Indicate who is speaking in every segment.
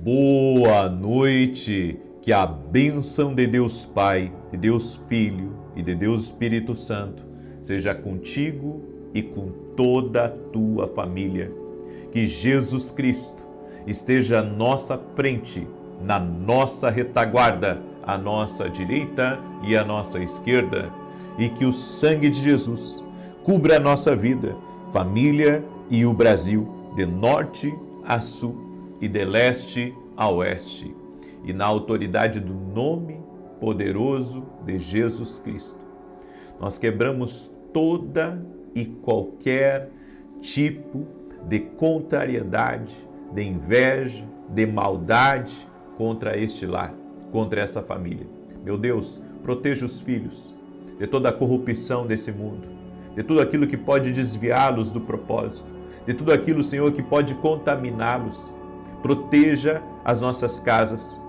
Speaker 1: Boa noite, que a bênção de Deus Pai, de Deus Filho e de Deus Espírito Santo seja contigo e com toda a tua família. Que Jesus Cristo esteja à nossa frente, na nossa retaguarda, à nossa direita e à nossa esquerda, e que o sangue de Jesus cubra a nossa vida, família e o Brasil, de norte a sul e de leste a oeste, e na autoridade do nome poderoso de Jesus Cristo. Nós quebramos toda e qualquer tipo de contrariedade, de inveja, de maldade contra este lar, contra essa família. Meu Deus, proteja os filhos de toda a corrupção desse mundo, de tudo aquilo que pode desviá-los do propósito, de tudo aquilo, Senhor, que pode contaminá-los. Proteja as nossas casas.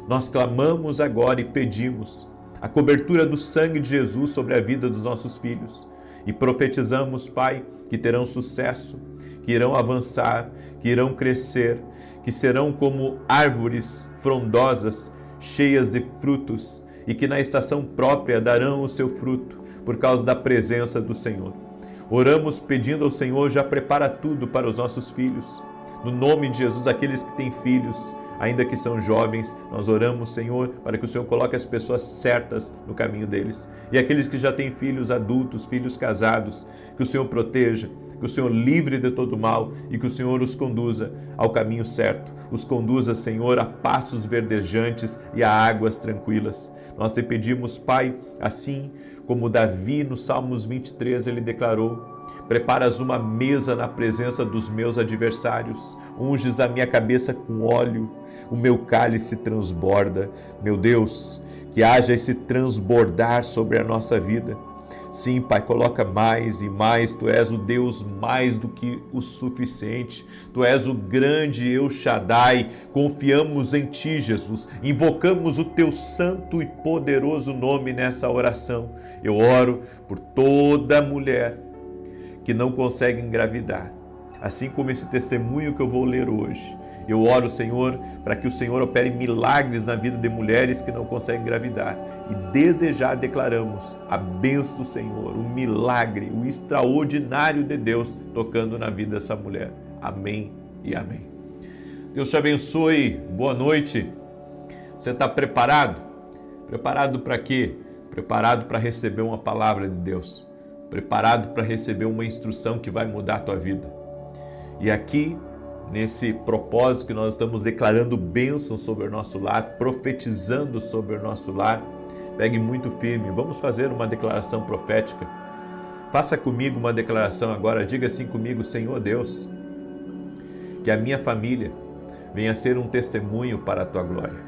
Speaker 1: Nós clamamos agora e pedimos a cobertura do sangue de Jesus sobre a vida dos nossos filhos. E profetizamos, Pai, que terão sucesso, que irão avançar, que irão crescer, que serão como árvores frondosas, cheias de frutos, e que na estação própria darão o seu fruto, por causa da presença do Senhor. Oramos pedindo ao Senhor, já prepara tudo para os nossos filhos. No nome de Jesus, aqueles que têm filhos, ainda que são jovens, nós oramos, Senhor, para que o Senhor coloque as pessoas certas no caminho deles. E aqueles que já têm filhos adultos, filhos casados, que o Senhor proteja, que o Senhor livre de todo mal e que o Senhor os conduza ao caminho certo. Os conduza, Senhor, a passos verdejantes e a águas tranquilas. Nós te pedimos, Pai, assim como Davi no Salmos 23 ele declarou: preparas uma mesa na presença dos meus adversários, unges a minha cabeça com óleo, o meu cálice transborda. Meu Deus, que haja esse transbordar sobre a nossa vida. Sim, Pai, coloca mais e mais. Tu és o Deus mais do que o suficiente. Tu és o grande El Shaddai. Confiamos em Ti, Jesus. Invocamos o Teu santo e poderoso nome nessa oração. Eu oro por toda mulher que não consegue engravidar, assim como esse testemunho que eu vou ler hoje. Eu oro, Senhor, para que o Senhor opere milagres na vida de mulheres que não conseguem engravidar. E desde já declaramos a bênção do Senhor, o milagre, o extraordinário de Deus tocando na vida dessa mulher. Amém e amém. Deus te abençoe. Boa noite. Você está preparado? Preparado para quê? Preparado para receber uma palavra de Deus. Preparado para receber uma instrução que vai mudar a tua vida. E aqui, nesse propósito que nós estamos declarando bênção sobre o nosso lar, profetizando sobre o nosso lar, pegue muito firme, vamos fazer uma declaração profética. Faça comigo uma declaração agora, diga assim comigo: Senhor Deus, que a minha família venha ser um testemunho para a tua glória.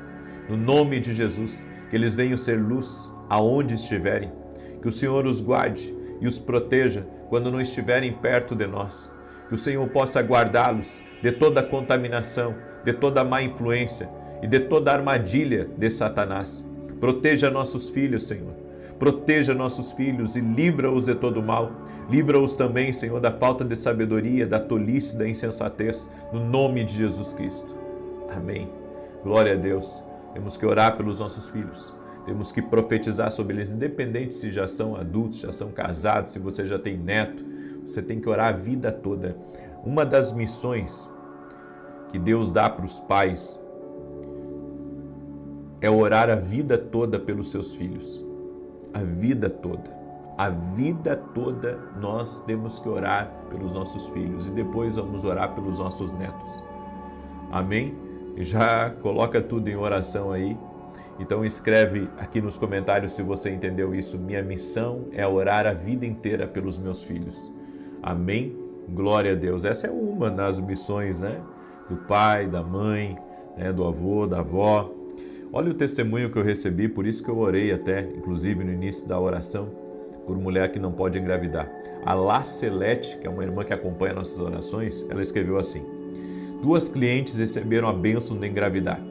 Speaker 1: No nome de Jesus, que eles venham ser luz aonde estiverem, que o Senhor os guarde e os proteja quando não estiverem perto de nós. Que o Senhor possa guardá-los de toda contaminação, de toda má influência e de toda armadilha de Satanás. Proteja nossos filhos, Senhor. Proteja nossos filhos e livra-os de todo mal. Livra-os também, Senhor, da falta de sabedoria, da tolice, da insensatez, no nome de Jesus Cristo. Amém. Glória a Deus. Temos que orar pelos nossos filhos. Temos que profetizar sobre eles, independente se já são adultos, já são casados, se você já tem neto. Você tem que orar a vida toda. Uma das missões que Deus dá para os pais é orar a vida toda pelos seus filhos. A vida toda. A vida toda nós temos que orar pelos nossos filhos e depois vamos orar pelos nossos netos. Amém? Já coloca tudo em oração aí. Então escreve aqui nos comentários se você entendeu isso. Minha missão é orar a vida inteira pelos meus filhos. Amém? Glória a Deus. Essa é uma das missões, né? Do pai, da mãe, né? Do avô, da avó. Olha o testemunho que eu recebi, por isso que eu orei até, inclusive no início da oração, por mulher que não pode engravidar. A Lacelete, que é uma irmã que acompanha nossas orações, ela escreveu assim: 2 clientes receberam a bênção de engravidar.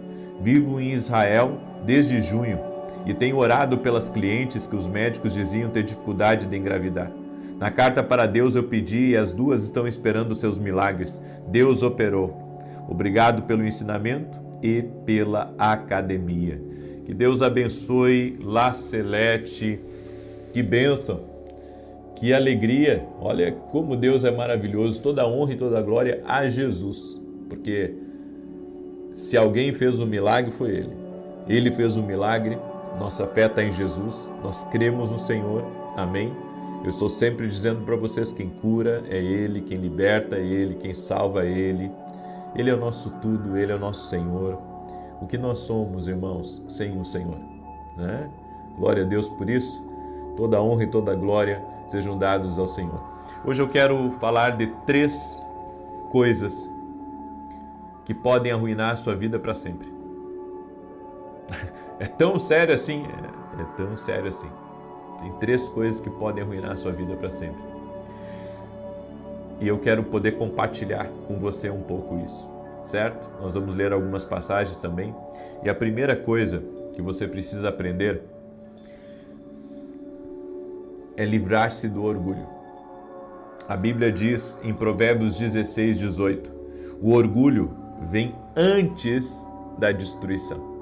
Speaker 1: Vivo em Israel desde junho e tenho orado pelas clientes que os médicos diziam ter dificuldade de engravidar. Na carta para Deus eu pedi e as duas estão esperando seus milagres. Deus operou. Obrigado pelo ensinamento e pela academia. Que Deus abençoe La Celeste, que bênção, que alegria. Olha como Deus é maravilhoso, toda a honra e toda a glória a Jesus, porque se alguém fez um milagre foi Ele. Ele fez um milagre, nossa fé está em Jesus, nós cremos no Senhor, amém? Eu estou sempre dizendo para vocês, quem cura é Ele, quem liberta é Ele, quem salva é Ele. Ele é o nosso tudo, Ele é o nosso Senhor. O que nós somos, irmãos, sem o Senhor, né? Glória a Deus por isso. Toda a honra e toda a glória sejam dados ao Senhor. Hoje eu quero falar de 3 coisas que podem arruinar a sua vida para sempre. É tão sério assim? É tão sério assim. Tem 3 coisas que podem arruinar a sua vida para sempre. E eu quero poder compartilhar com você um pouco isso, certo? Nós vamos ler algumas passagens também. E a primeira coisa que você precisa aprender é livrar-se do orgulho. A Bíblia diz em Provérbios 16, 18, o orgulho vem antes da destruição.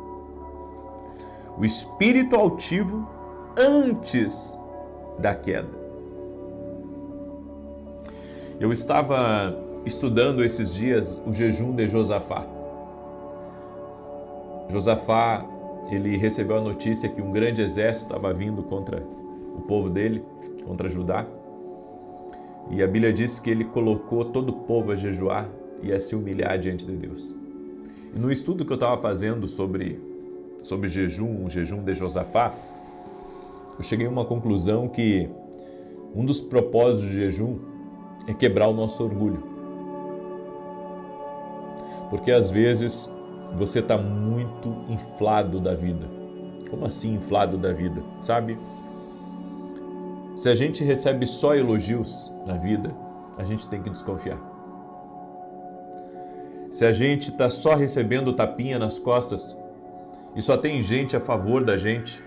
Speaker 1: O espírito altivo antes da queda. Eu estava estudando esses dias o jejum de Josafá. Josafá, ele recebeu a notícia que um grande exército estava vindo contra o povo dele, contra Judá. E a Bíblia diz que ele colocou todo o povo a jejuar e a se humilhar diante de Deus. E no estudo que eu estava fazendo sobre jejum, o jejum de Josafá, eu cheguei a uma conclusão que um dos propósitos do jejum é quebrar o nosso orgulho. Porque às vezes você está muito inflado da vida. Como assim inflado da vida? Sabe? Se a gente recebe só elogios na vida, a gente tem que desconfiar. Se a gente está só recebendo tapinha nas costas e só tem gente a favor da gente,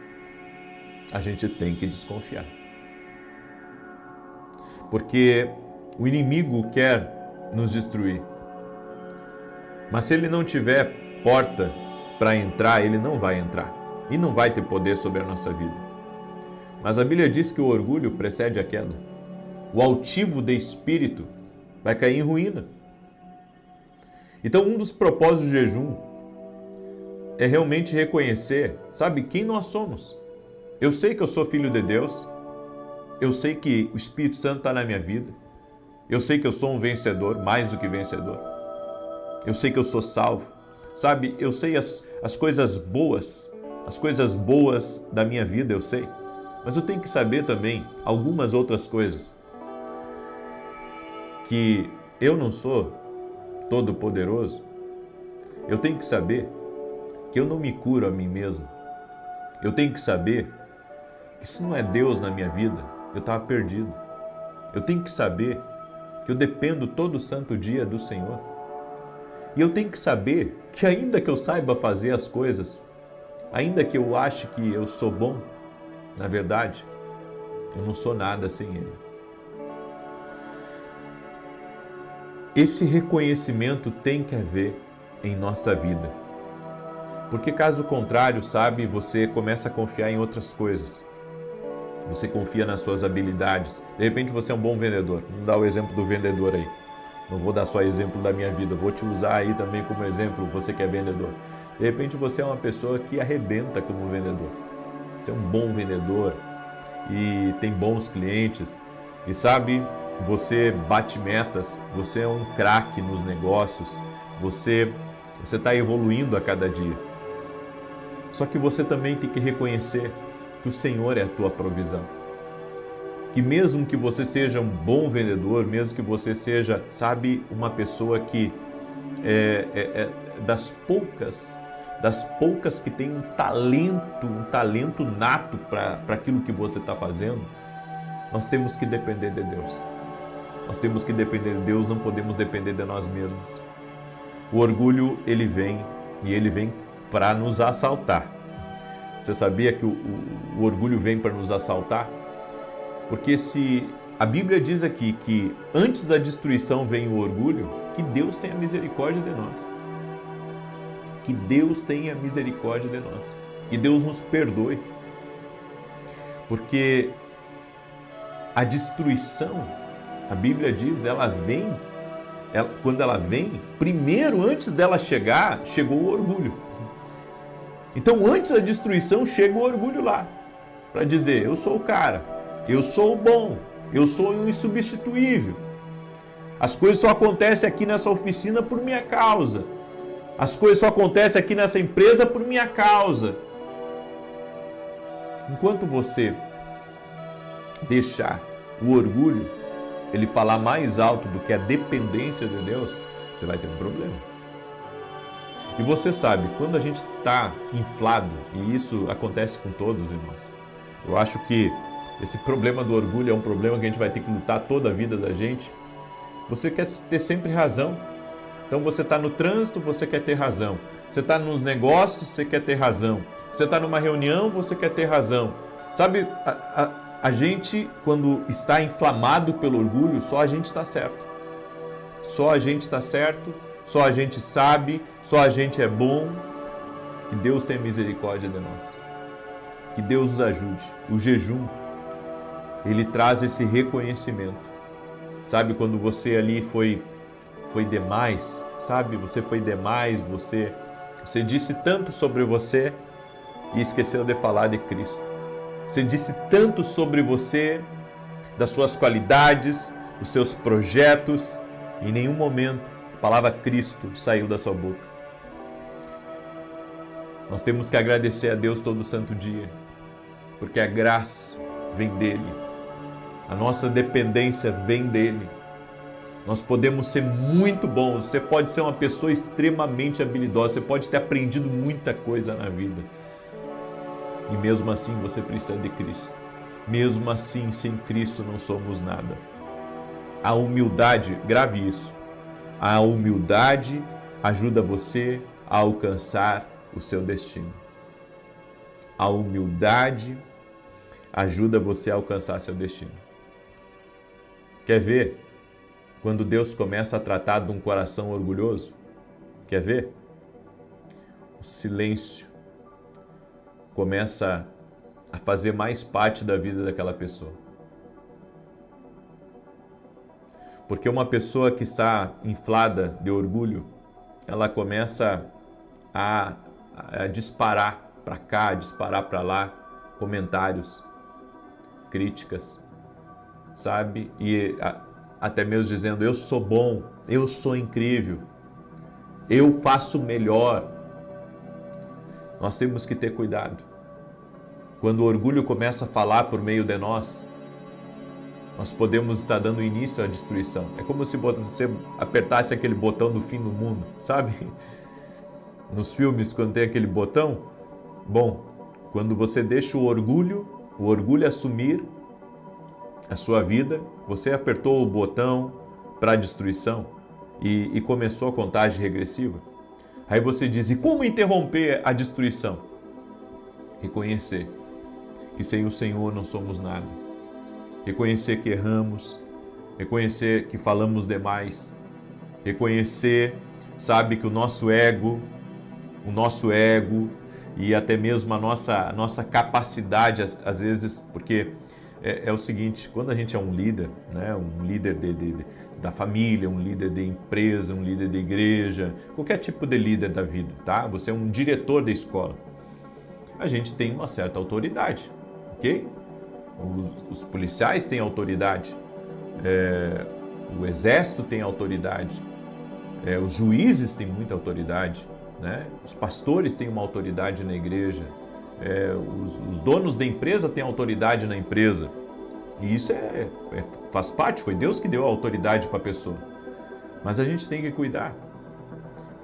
Speaker 1: a gente tem que desconfiar. Porque o inimigo quer nos destruir. Mas se ele não tiver porta para entrar, ele não vai entrar. E não vai ter poder sobre a nossa vida. Mas a Bíblia diz que o orgulho precede a queda. O altivo de espírito vai cair em ruína. Então, um dos propósitos do jejum é realmente reconhecer, sabe, quem nós somos. Eu sei que eu sou filho de Deus. Eu sei que o Espírito Santo está na minha vida. Eu sei que eu sou um vencedor, mais do que vencedor. Eu sei que eu sou salvo. Sabe, eu sei as coisas boas da minha vida, eu sei. Mas eu tenho que saber também algumas outras coisas. Que eu não sou todo-poderoso. Eu tenho que saber que eu não me curo a mim mesmo. Eu tenho que saber que se não é Deus na minha vida, eu estava perdido. Eu tenho que saber que eu dependo todo santo dia do Senhor. E eu tenho que saber que ainda que eu saiba fazer as coisas, ainda que eu ache que eu sou bom, na verdade, eu não sou nada sem Ele. Esse reconhecimento tem que haver em nossa vida. Porque caso contrário, sabe, você começa a confiar em outras coisas. Você confia nas suas habilidades. De repente você é um bom vendedor. Vamos dar o exemplo do vendedor aí. Não vou dar só exemplo da minha vida, vou te usar aí também como exemplo, você que é vendedor. De repente você é uma pessoa que arrebenta como vendedor. Você é um bom vendedor e tem bons clientes. E sabe, você bate metas, você é um craque nos negócios, você está evoluindo a cada dia. Só que você também tem que reconhecer que o Senhor é a tua provisão. Que mesmo que você seja um bom vendedor, mesmo que você seja, sabe, uma pessoa que das poucas que tem um talento nato para aquilo que você está fazendo, nós temos que depender de Deus. Nós temos que depender de Deus, não podemos depender de nós mesmos. O orgulho, ele vem para nos assaltar. Você sabia que o orgulho vem para nos assaltar? Porque se a Bíblia diz aqui que antes da destruição vem o orgulho, que Deus tenha misericórdia de nós. Que Deus tenha misericórdia de nós. Que Deus nos perdoe. Porque a destruição, a Bíblia diz, quando ela vem, primeiro, antes dela chegar, chegou o orgulho. Então, antes da destruição, chega o orgulho lá, para dizer, eu sou o cara, eu sou o bom, eu sou o insubstituível. As coisas só acontecem aqui nessa oficina por minha causa. As coisas só acontecem aqui nessa empresa por minha causa. Enquanto você deixar o orgulho ele falar mais alto do que a dependência de Deus, você vai ter um problema. E você sabe, quando a gente está inflado, e isso acontece com todos, irmãos, eu acho que esse problema do orgulho é um problema que a gente vai ter que lutar toda a vida da gente. Você quer ter sempre razão. Então você está no trânsito, você quer ter razão. Você está nos negócios, você quer ter razão. Você está numa reunião, você quer ter razão. Sabe, a gente, quando está inflamado pelo orgulho, só a gente está certo. Só a gente está certo, só a gente sabe, só a gente é bom. Que Deus tenha misericórdia de nós. Que Deus nos ajude. O jejum, ele traz esse reconhecimento. Sabe, quando você ali foi demais, sabe? Você foi demais, você disse tanto sobre você e esqueceu de falar de Cristo. Você disse tanto sobre você, das suas qualidades, dos seus projetos, e em nenhum momento a palavra Cristo saiu da sua boca. Nós temos que agradecer a Deus todo santo dia, porque a graça vem dele, a nossa dependência vem dele. Nós podemos ser muito bons, você pode ser uma pessoa extremamente habilidosa, você pode ter aprendido muita coisa na vida. E mesmo assim você precisa de Cristo. Mesmo assim, sem Cristo não somos nada. A humildade, grave isso, a humildade ajuda você a alcançar o seu destino. A humildade ajuda você a alcançar seu destino. Quer ver? Quando Deus começa a tratar de um coração orgulhoso, quer ver? O silêncio começa a fazer mais parte da vida daquela pessoa. Porque uma pessoa que está inflada de orgulho, ela começa a disparar para cá, disparar para lá, comentários, críticas, sabe? E até mesmo dizendo, eu sou bom, eu sou incrível, eu faço melhor. Nós temos que ter cuidado. Quando o orgulho começa a falar por meio de nós podemos estar dando início à destruição. É como se você apertasse aquele botão do fim do mundo, sabe? Nos filmes, quando tem aquele botão, bom, quando você deixa o orgulho assumir a sua vida, você apertou o botão para a destruição e começou a contagem regressiva. Aí você diz, e como interromper a destruição? Reconhecer que sem o Senhor não somos nada. Reconhecer que erramos, reconhecer que falamos demais, reconhecer, sabe, que o nosso ego e até mesmo a nossa capacidade, às vezes, porque é o seguinte, quando a gente é um líder, né, um líder da família, um líder de empresa, um líder de igreja, qualquer tipo de líder da vida, tá? Você é um diretor da escola. A gente tem uma certa autoridade, ok? Os policiais têm autoridade, o exército tem autoridade, os juízes têm muita autoridade, né? Os pastores têm uma autoridade na igreja, os donos da empresa têm autoridade na empresa. E isso faz parte, foi Deus que deu a autoridade para a pessoa. Mas a gente tem que cuidar,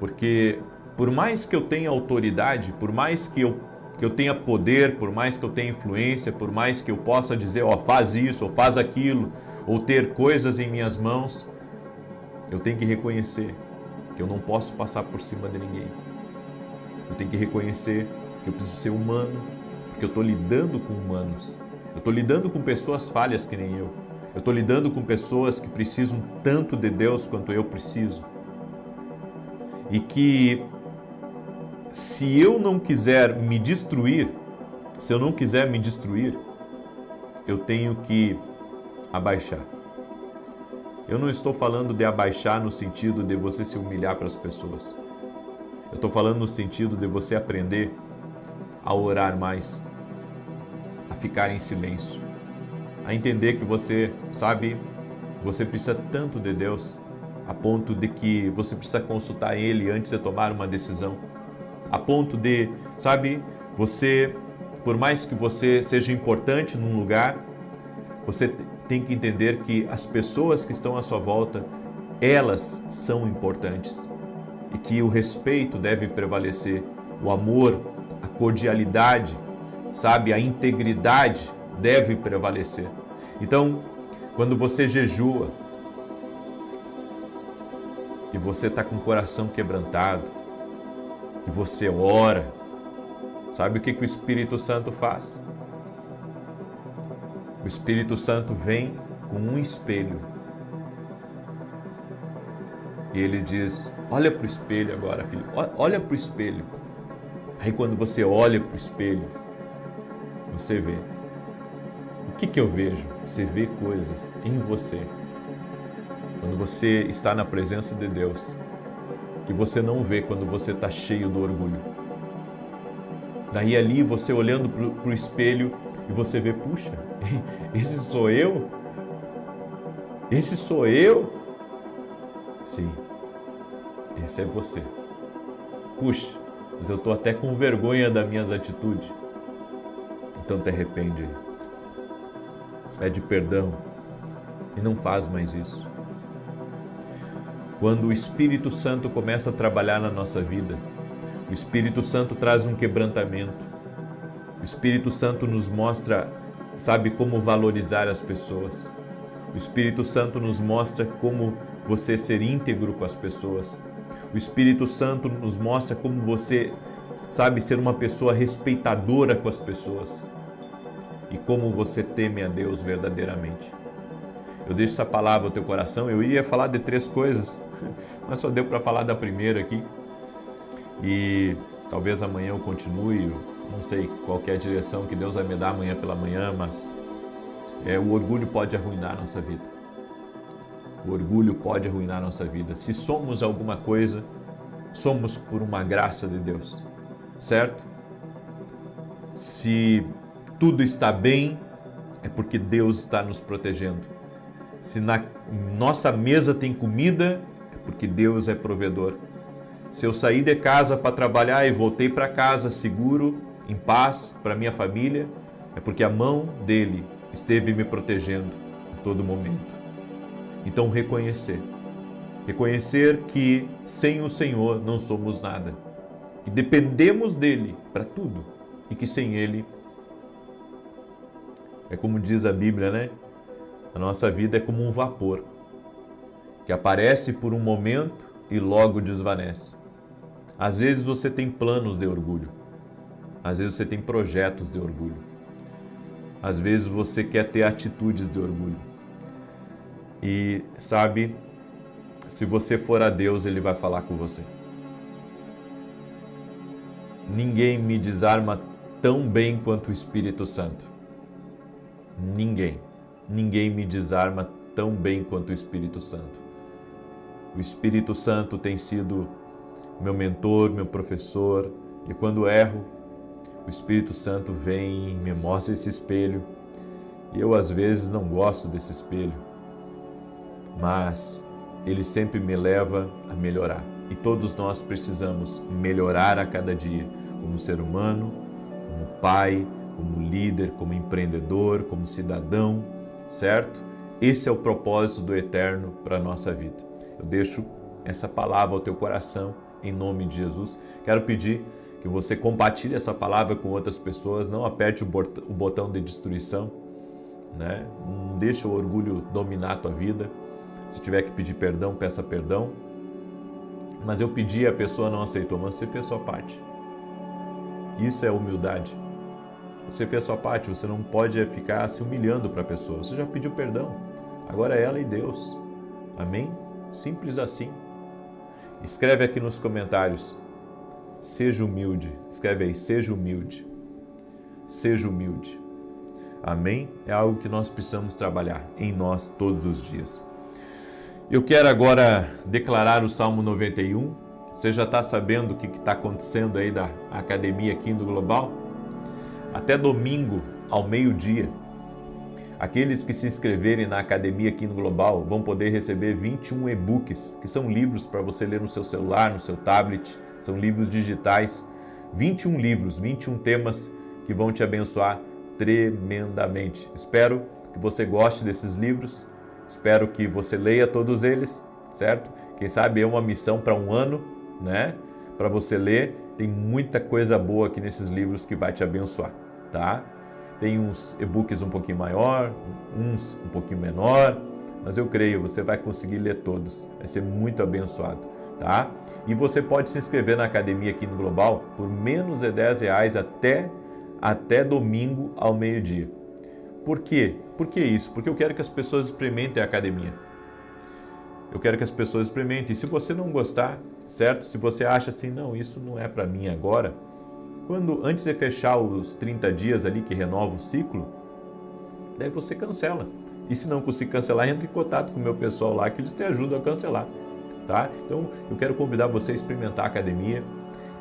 Speaker 1: porque por mais que eu tenha autoridade, por mais que eu tenha poder, por mais que eu tenha influência, por mais que eu possa dizer, ó, faz isso, ou faz aquilo, ou ter coisas em minhas mãos, eu tenho que reconhecer que eu não posso passar por cima de ninguém. Eu tenho que reconhecer que eu preciso ser humano, porque eu estou lidando com humanos. Eu estou lidando com pessoas falhas que nem eu. Eu estou lidando com pessoas que precisam tanto de Deus quanto eu preciso. E que se eu não quiser me destruir, se eu não quiser me destruir, eu tenho que abaixar. Eu não estou falando de abaixar no sentido de você se humilhar para as pessoas. Eu estou falando no sentido de você aprender a orar mais, a ficar em silêncio, a entender que você, sabe, você precisa tanto de Deus, a ponto de que você precisa consultar Ele antes de tomar uma decisão, a ponto de, sabe, você, por mais que você seja importante num lugar, você tem que entender que as pessoas que estão à sua volta, elas são importantes e que o respeito deve prevalecer, o amor, a cordialidade, sabe, a integridade deve prevalecer. Então, quando você jejua e você está com o coração quebrantado e você ora, sabe o que o Espírito Santo faz? O Espírito Santo vem com um espelho e ele diz: olha para o espelho agora, filho, olha para o espelho. Aí quando você olha para o espelho, você vê. O que eu vejo? Você vê coisas em você. Quando você está na presença de Deus, que você não vê quando você está cheio do orgulho. Daí ali você olhando para o espelho e você vê, puxa, esse sou eu? Esse sou eu? Sim, esse é você. Puxa, mas eu estou até com vergonha das minhas atitudes. Então te arrepende. Pede perdão e não faz mais isso. Quando o Espírito Santo começa a trabalhar na nossa vida, o Espírito Santo traz um quebrantamento. O Espírito Santo nos mostra, sabe, como valorizar as pessoas. O Espírito Santo nos mostra como você ser íntegro com as pessoas. O Espírito Santo nos mostra como você, sabe, ser uma pessoa respeitadora com as pessoas. E como você teme a Deus verdadeiramente. Eu deixo essa palavra ao teu coração. Eu ia falar de 3 coisas, mas só deu para falar da primeira aqui. E talvez amanhã eu continue, não sei qual que é a direção que Deus vai me dar amanhã pela manhã, mas o orgulho pode arruinar a nossa vida. O orgulho pode arruinar a nossa vida. Se somos alguma coisa, somos por uma graça de Deus, certo? Se tudo está bem, é porque Deus está nos protegendo. Se na nossa mesa tem comida, é porque Deus é provedor. Se eu saí de casa para trabalhar e voltei para casa seguro, em paz, para minha família, é porque a mão dele esteve me protegendo a todo momento. Então reconhecer que sem o Senhor não somos nada, que dependemos dele para tudo e que sem ele, é como diz a Bíblia, né? A nossa vida é como um vapor que aparece por um momento e logo desvanece. Às vezes você tem planos de orgulho, às vezes você tem projetos de orgulho, às vezes você quer ter atitudes de orgulho. E sabe, se você for a Deus, Ele vai falar com você. Ninguém me desarma tão bem quanto o Espírito Santo. Ninguém me desarma tão bem quanto o Espírito Santo. O Espírito Santo tem sido meu mentor, meu professor, e quando erro, o Espírito Santo vem e me mostra esse espelho. E eu às vezes não gosto desse espelho, mas ele sempre me leva a melhorar. E todos nós precisamos melhorar a cada dia, como ser humano, como pai, como líder, como empreendedor, como cidadão, certo? Esse é o propósito do Eterno para a nossa vida. Eu deixo essa palavra ao teu coração, em nome de Jesus. Quero pedir que você compartilhe essa palavra com outras pessoas, não aperte o botão de destruição, né? Não deixa o orgulho dominar a tua vida. Se tiver que pedir perdão, peça perdão. Mas eu pedi e a pessoa não aceitou, mas você fez a sua parte. Isso é humildade. Você fez a sua parte, você não pode ficar se humilhando para a pessoa. Você já pediu perdão, agora é ela e Deus. Amém? Simples assim. Escreve aqui nos comentários: seja humilde. Escreve aí, seja humilde. Seja humilde. Amém? É algo que nós precisamos trabalhar em nós todos os dias. Eu quero agora declarar o Salmo 91. Você já está sabendo o que está acontecendo aí da Academia Kingdom Global? Até domingo, ao meio-dia, aqueles que se inscreverem na Academia Kingdom Global vão poder receber 21 e-books, que são livros para você ler no seu celular, no seu tablet, são livros digitais. 21 livros, 21 temas que vão te abençoar tremendamente. Espero que você goste desses livros, espero que você leia todos eles, certo? Quem sabe é uma missão para um ano, né? Para você ler, tem muita coisa boa aqui nesses livros que vai te abençoar, tá? Tem uns e-books um pouquinho maior, uns um pouquinho menor, mas eu creio, você vai conseguir ler todos, vai ser muito abençoado, tá? E você pode se inscrever na Academia Kingdom Global por menos de R$10 até domingo ao meio-dia. Por quê? Por que isso? Porque eu quero que as pessoas experimentem a academia. Eu quero que as pessoas experimentem. E se você não gostar, certo? Se você acha assim, não, isso não é para mim agora, antes de fechar os 30 dias ali que renova o ciclo, daí você cancela. E se não conseguir cancelar, entre em contato com o meu pessoal lá que eles te ajudam a cancelar, tá? Então, eu quero convidar você a experimentar a academia.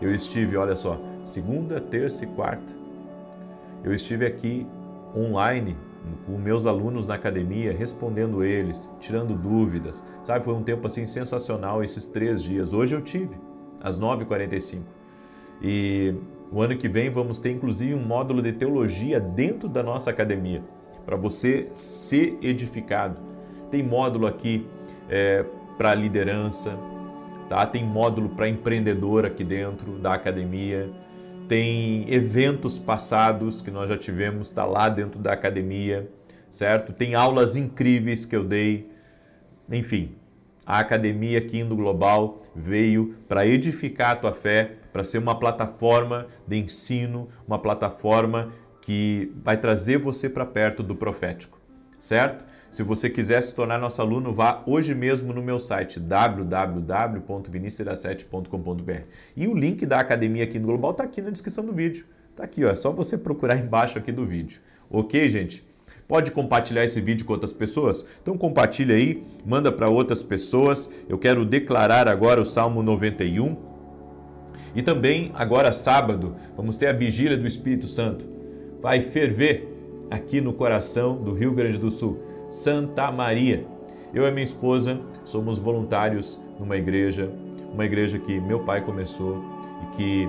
Speaker 1: Eu estive, olha só, segunda, terça e quarta. Eu estive aqui online com meus alunos na academia, respondendo eles, tirando dúvidas, sabe? Foi um tempo assim sensacional esses 3 dias. Hoje eu tive, às 9h45. E o ano que vem vamos ter inclusive um módulo de teologia dentro da nossa academia, para você ser edificado. Tem módulo aqui para liderança, tá? Tem módulo para empreendedor aqui dentro da academia. Tem eventos passados que nós já tivemos, está lá dentro da academia, certo? Tem aulas incríveis que eu dei. Enfim, a Academia Kingdom Global veio para edificar a tua fé, para ser uma plataforma de ensino, uma plataforma que vai trazer você para perto do profético, certo? Se você quiser se tornar nosso aluno, vá hoje mesmo no meu site www.vinicius17.com.br e o link da Academia Kingdom Global está aqui na descrição do vídeo. Está aqui, ó, é só você procurar embaixo aqui do vídeo. Ok, gente? Pode compartilhar esse vídeo com outras pessoas? Então compartilha aí, manda para outras pessoas. Eu quero declarar agora o Salmo 91. E também, agora sábado, vamos ter a Vigília do Espírito Santo. Vai ferver aqui no coração do Rio Grande do Sul. Santa Maria. Eu e minha esposa somos voluntários numa igreja, que meu pai começou e que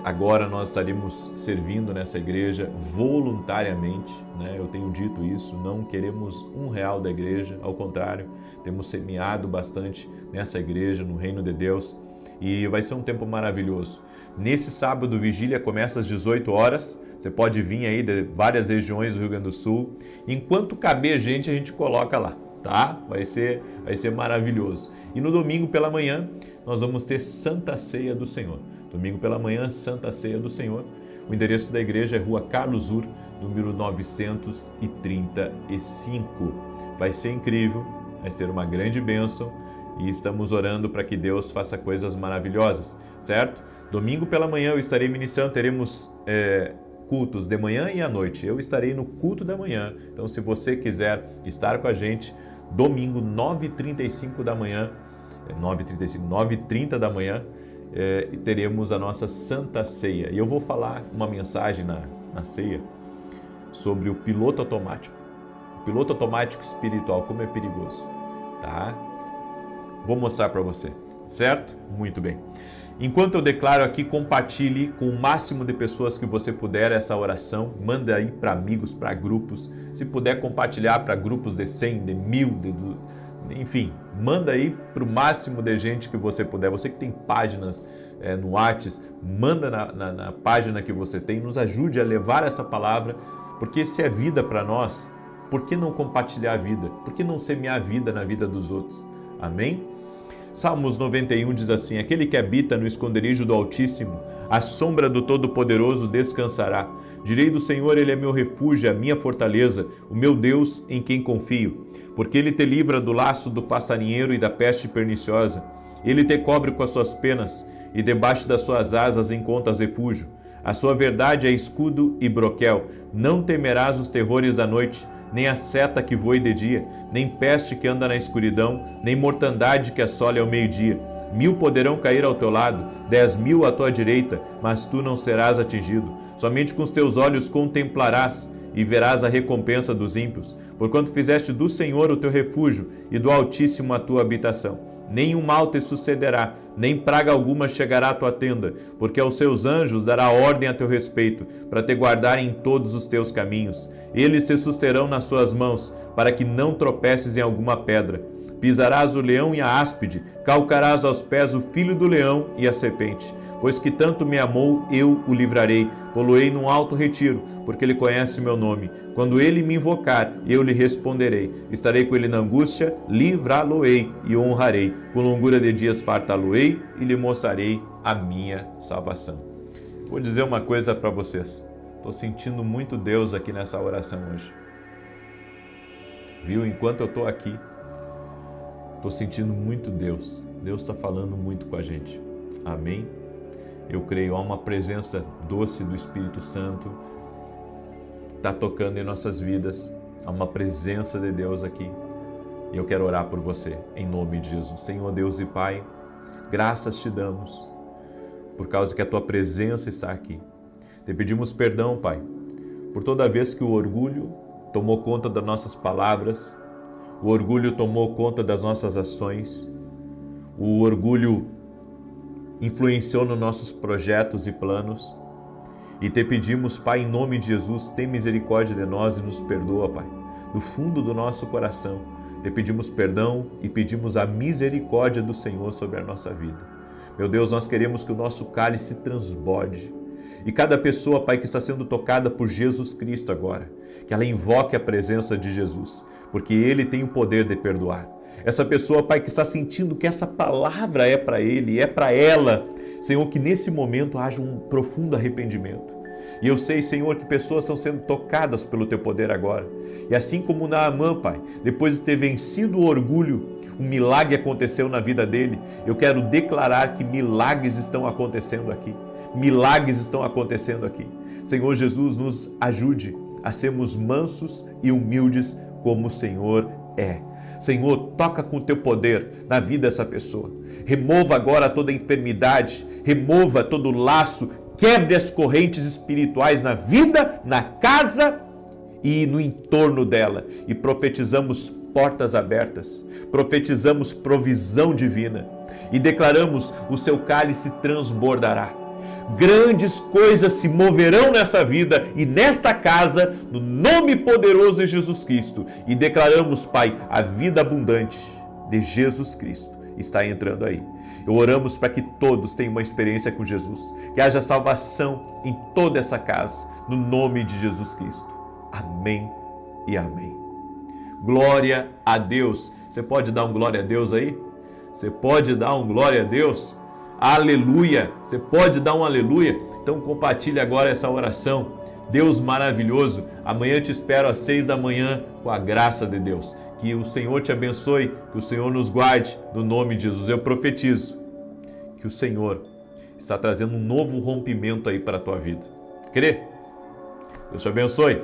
Speaker 1: agora nós estaremos servindo nessa igreja voluntariamente, né? Eu tenho dito isso, não queremos R$1 da igreja, ao contrário, temos semeado bastante nessa igreja, no reino de Deus, e vai ser um tempo maravilhoso. Nesse sábado, vigília começa às 18 horas. Você pode vir aí de várias regiões do Rio Grande do Sul. Enquanto caber gente, a gente coloca lá, tá? Vai ser maravilhoso. E no domingo pela manhã, nós vamos ter Santa Ceia do Senhor. Domingo pela manhã, Santa Ceia do Senhor. O endereço da igreja é Rua Carlos Ur, número 935. Vai ser incrível, vai ser uma grande bênção e estamos orando para que Deus faça coisas maravilhosas, certo? Domingo pela manhã eu estarei ministrando, teremos cultos de manhã e à noite. Eu estarei no culto da manhã, então se você quiser estar com a gente, domingo 9h35 da manhã, 9h30 da manhã, teremos a nossa Santa Ceia. E eu vou falar uma mensagem na ceia sobre o piloto automático. O piloto automático espiritual, como é perigoso, tá? Vou mostrar para você, certo? Muito bem. Enquanto eu declaro aqui, compartilhe com o máximo de pessoas que você puder essa oração. Manda aí para amigos, para grupos. Se puder compartilhar para grupos de 100, de 1000, enfim, manda aí para o máximo de gente que você puder. Você que tem páginas no WhatsApp, manda na página que você tem. Nos ajude a levar essa palavra, porque se é vida para nós, por que não compartilhar a vida? Por que não semear a vida na vida dos outros? Amém? Salmos 91 diz assim: aquele que habita no esconderijo do Altíssimo, à sombra do Todo-Poderoso descansará. Direi do Senhor, ele é meu refúgio, a minha fortaleza, o meu Deus em quem confio. Porque ele te livra do laço do passarinheiro e da peste perniciosa. Ele te cobre com as suas penas e debaixo das suas asas encontras refúgio. A sua verdade é escudo e broquel. Não temerás os terrores da noite, nem a seta que voe de dia, nem peste que anda na escuridão, nem mortandade que assole ao meio-dia. 1000 poderão cair ao teu lado, 10.000 à tua direita, mas tu não serás atingido. Somente com os teus olhos contemplarás e verás a recompensa dos ímpios, porquanto fizeste do Senhor o teu refúgio e do Altíssimo a tua habitação. Nenhum mal te sucederá, nem praga alguma chegará à tua tenda, porque aos seus anjos dará ordem a teu respeito, para te guardarem em todos os teus caminhos. Eles te susterão nas suas mãos, para que não tropeces em alguma pedra. Pisarás o leão e a áspide, calcarás aos pés o filho do leão e a serpente. Pois que tanto me amou, eu o livrarei, pô-lo-ei num alto retiro, porque ele conhece meu nome. Quando ele me invocar, eu lhe responderei. Estarei com ele na angústia, livrá-lo-ei e honrarei. Com longura de dias fartá-lo-ei e lhe mostrarei a minha salvação. Vou dizer uma coisa para vocês. Estou sentindo muito Deus aqui nessa oração hoje. Viu? Enquanto eu estou aqui, estou sentindo muito Deus. Deus está falando muito com a gente. Amém? Eu creio, há uma presença doce do Espírito Santo, está tocando em nossas vidas, há uma presença de Deus aqui. E eu quero orar por você, em nome de Jesus. Senhor Deus e Pai, graças te damos, por causa que a Tua presença está aqui. Te pedimos perdão, Pai, por toda vez que o orgulho tomou conta das nossas palavras, o orgulho tomou conta das nossas ações, o orgulho influenciou nos nossos projetos e planos, e te pedimos, Pai, em nome de Jesus, tem misericórdia de nós e nos perdoa, Pai, do fundo do nosso coração. Te pedimos perdão e pedimos a misericórdia do Senhor sobre a nossa vida. Meu Deus, nós queremos que o nosso cálice transborde, e cada pessoa, Pai, que está sendo tocada por Jesus Cristo agora, que ela invoque a presença de Jesus, porque Ele tem o poder de perdoar. Essa pessoa, Pai, que está sentindo que essa palavra é para ele, é para ela, Senhor, que nesse momento haja um profundo arrependimento. E eu sei, Senhor, que pessoas estão sendo tocadas pelo Teu poder agora. E assim como Naamã, Pai, depois de ter vencido o orgulho, um milagre aconteceu na vida dele. Eu quero declarar que milagres estão acontecendo aqui. Milagres estão acontecendo aqui. Senhor Jesus, nos ajude a sermos mansos e humildes como o Senhor é. Senhor, toca com o Teu poder na vida dessa pessoa. Remova agora toda enfermidade, remova todo laço, quebre as correntes espirituais na vida, na casa e no entorno dela. E profetizamos portas abertas, profetizamos provisão divina e declaramos: o seu cálice transbordará. Grandes coisas se moverão nessa vida e nesta casa, no nome poderoso de Jesus Cristo. E declaramos, Pai, a vida abundante de Jesus Cristo está entrando aí. Oramos para que todos tenham uma experiência com Jesus, que haja salvação em toda essa casa, no nome de Jesus Cristo. Amém e amém. Glória a Deus. Você pode dar um glória a Deus aí? Você pode dar um glória a Deus? Aleluia! Você pode dar um aleluia? Então compartilhe agora essa oração. Deus maravilhoso, amanhã te espero às 6 da manhã com a graça de Deus. Que o Senhor te abençoe, que o Senhor nos guarde, no nome de Jesus. Eu profetizo que o Senhor está trazendo um novo rompimento aí para a tua vida. Crê? Deus te abençoe.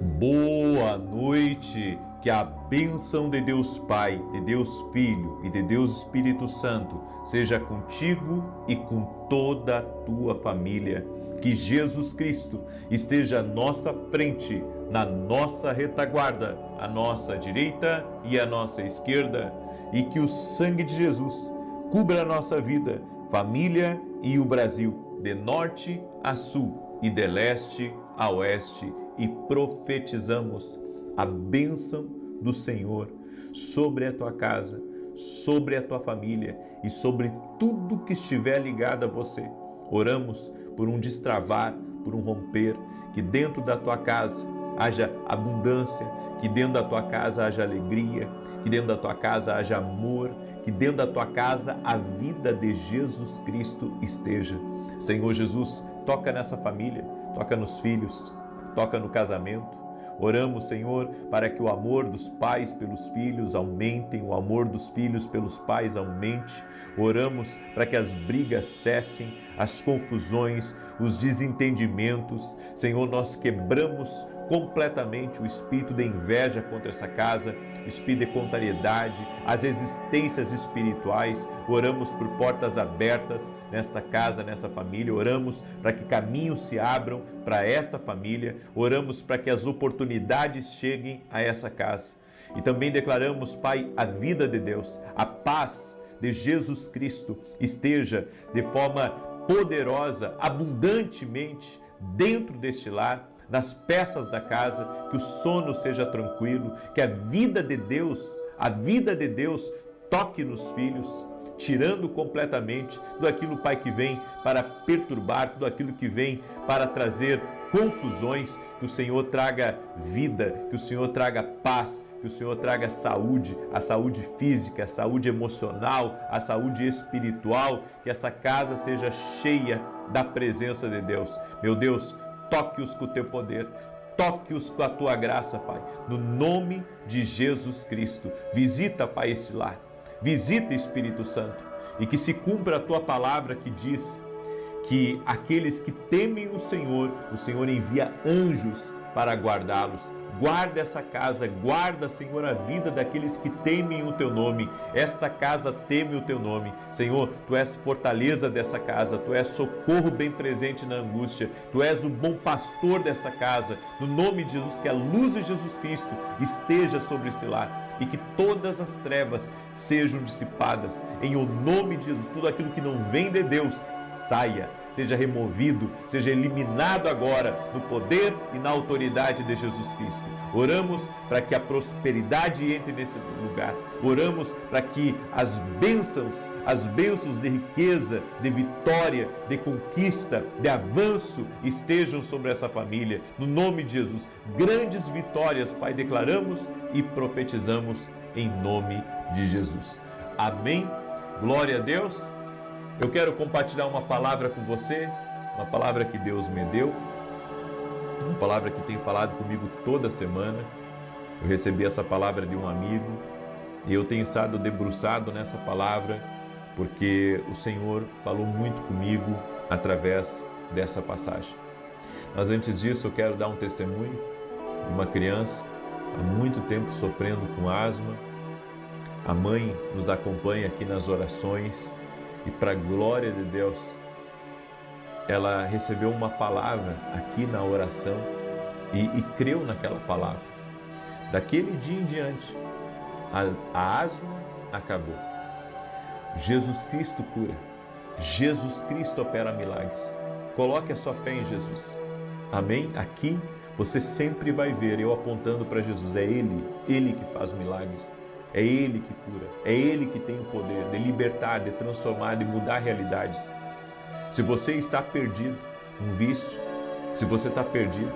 Speaker 1: Boa noite. Que a bênção de Deus Pai, de Deus Filho e de Deus Espírito Santo seja contigo e com toda a tua família. Que Jesus Cristo esteja à nossa frente, na nossa retaguarda, à nossa direita e à nossa esquerda. E que o sangue de Jesus cubra a nossa vida, família e o Brasil, de norte a sul e de leste a oeste. E profetizamos a bênção do Senhor sobre a tua casa, sobre a tua família e sobre tudo que estiver ligado a você. Oramos por um destravar, por um romper, que dentro da tua casa haja abundância, que dentro da tua casa haja alegria, que dentro da tua casa haja amor, que dentro da tua casa a vida de Jesus Cristo esteja. Senhor Jesus, toca nessa família, toca nos filhos, toca no casamento. Oramos, Senhor, para que o amor dos pais pelos filhos aumentem, o amor dos filhos pelos pais aumente. Oramos para que as brigas cessem, as confusões, os desentendimentos. Senhor, nós quebramos completamente o espírito de inveja contra essa casa, o espírito de contrariedade, as resistências espirituais. Oramos por portas abertas nesta casa, nessa família. Oramos para que caminhos se abram para esta família. Oramos para que as oportunidades cheguem a essa casa. E também declaramos, Pai, a vida de Deus, a paz de Jesus Cristo esteja de forma poderosa, abundantemente dentro deste lar, nas peças da casa, que o sono seja tranquilo, que a vida de Deus toque nos filhos, tirando completamente tudo aquilo, Pai, que vem para perturbar, tudo aquilo que vem para trazer confusões. Que o Senhor traga vida, que o Senhor traga paz, que o Senhor traga saúde, a saúde física, a saúde emocional, a saúde espiritual, que essa casa seja cheia da presença de Deus. Meu Deus, toque-os com o teu poder, toque-os com a tua graça, Pai, no nome de Jesus Cristo. Visita, Pai, esse lar, visita, Espírito Santo, e que se cumpra a tua palavra que diz que aqueles que temem o Senhor envia anjos para guardá-los. Guarda essa casa, guarda, Senhor, a vida daqueles que temem o teu nome. Esta casa teme o teu nome. Senhor, tu és fortaleza dessa casa, tu és socorro bem presente na angústia, tu és o bom pastor desta casa. No nome de Jesus, que a luz de Jesus Cristo esteja sobre esse lar e que todas as trevas sejam dissipadas. Em o nome de Jesus, tudo aquilo que não vem de Deus saia, seja removido, seja eliminado agora no poder e na autoridade de Jesus Cristo. Oramos para que a prosperidade entre nesse lugar. Oramos para que as bênçãos de riqueza, de vitória, de conquista, de avanço estejam sobre essa família. No nome de Jesus, grandes vitórias, Pai, declaramos e profetizamos em nome de Jesus. Amém. Glória a Deus. Eu quero compartilhar uma palavra com você, uma palavra que Deus me deu, uma palavra que tem falado comigo toda semana. Eu recebi essa palavra de um amigo e eu tenho estado debruçado nessa palavra porque o Senhor falou muito comigo através dessa passagem. Mas antes disso, eu quero dar um testemunho de uma criança há muito tempo sofrendo com asma. A mãe nos acompanha aqui nas orações. E para a glória de Deus, ela recebeu uma palavra aqui na oração e creu naquela palavra. Daquele dia em diante, a asma acabou. Jesus Cristo cura. Jesus Cristo opera milagres. Coloque a sua fé em Jesus. Amém? Aqui você sempre vai ver eu apontando para Jesus. É Ele que faz milagres. É Ele que cura, é Ele que tem o poder de libertar, de transformar, de mudar realidades. Se você está perdido num vício, se você está perdido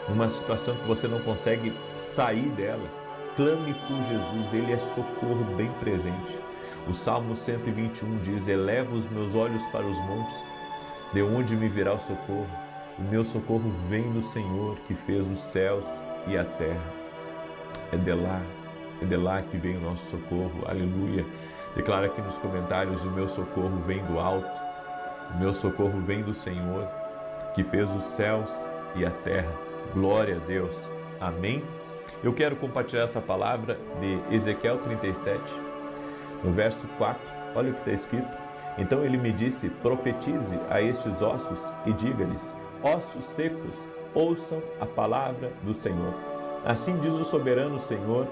Speaker 1: numa situação que você não consegue sair dela, clame por Jesus, Ele é socorro bem presente. O Salmo 121 diz: eleva os meus olhos para os montes, de onde me virá o socorro? O meu socorro vem do Senhor, que fez os céus e a terra. É de lá que vem o nosso socorro, aleluia. Declara aqui nos comentários: o meu socorro vem do alto, o meu socorro vem do Senhor, que fez os céus e a terra. Glória a Deus, amém? Eu quero compartilhar essa palavra de Ezequiel 37, no verso 4, olha o que está escrito. Então ele me disse: profetize a estes ossos e diga-lhes: ossos secos, ouçam a palavra do Senhor. Assim diz o soberano Senhor: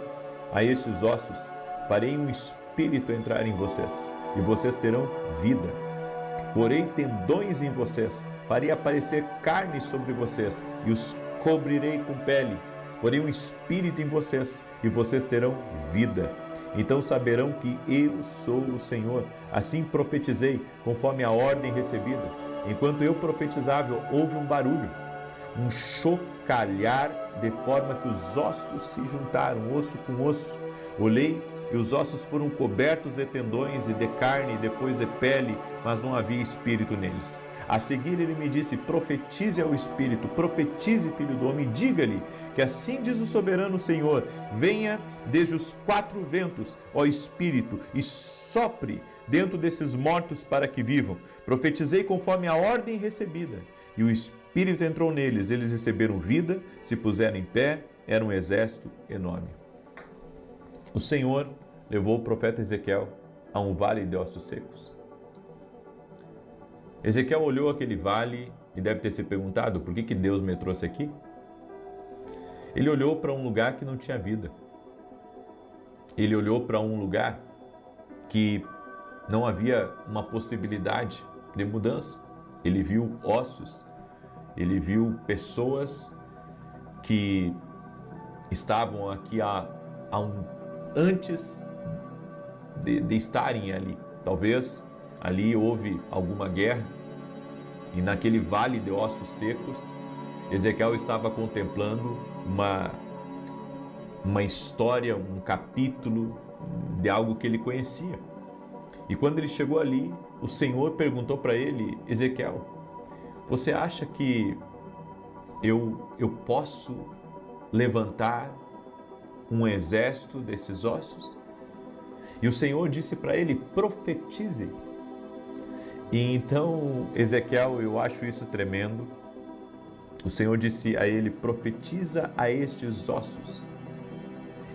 Speaker 1: a estes ossos farei um espírito entrar em vocês, e vocês terão vida. Porei tendões em vocês, farei aparecer carne sobre vocês, e os cobrirei com pele. Porei um espírito em vocês, e vocês terão vida. Então saberão que eu sou o Senhor. Assim profetizei, conforme a ordem recebida. Enquanto eu profetizava, houve um barulho, um chocalhar de forma que os ossos se juntaram, osso com osso. Olhei e os ossos foram cobertos de tendões e de carne, e depois de pele, mas não havia espírito neles. A seguir ele me disse: profetize ao Espírito, profetize, filho do homem, diga-lhe que assim diz o soberano Senhor: venha desde os quatro ventos, ó Espírito, e sopre dentro desses mortos para que vivam. Profetizei conforme a ordem recebida, e o Espírito entrou neles, eles receberam vida, se puseram em pé, era um exército enorme. O Senhor levou o profeta Ezequiel a um vale de ossos secos. Ezequiel olhou aquele vale e deve ter se perguntado: por que Deus me trouxe aqui? Ele olhou para um lugar que não tinha vida. Ele olhou para um lugar que não havia uma possibilidade de mudança. Ele viu ossos, ele viu pessoas que estavam aqui antes de estarem ali. Talvez ali houve alguma guerra e naquele vale de ossos secos, Ezequiel estava contemplando uma história, um capítulo de algo que ele conhecia. E quando ele chegou ali, o Senhor perguntou para ele: Ezequiel, você acha que eu posso levantar um exército desses ossos? E o Senhor disse para ele: profetize. E então, Ezequiel, eu acho isso tremendo. O Senhor disse a ele: profetiza a estes ossos.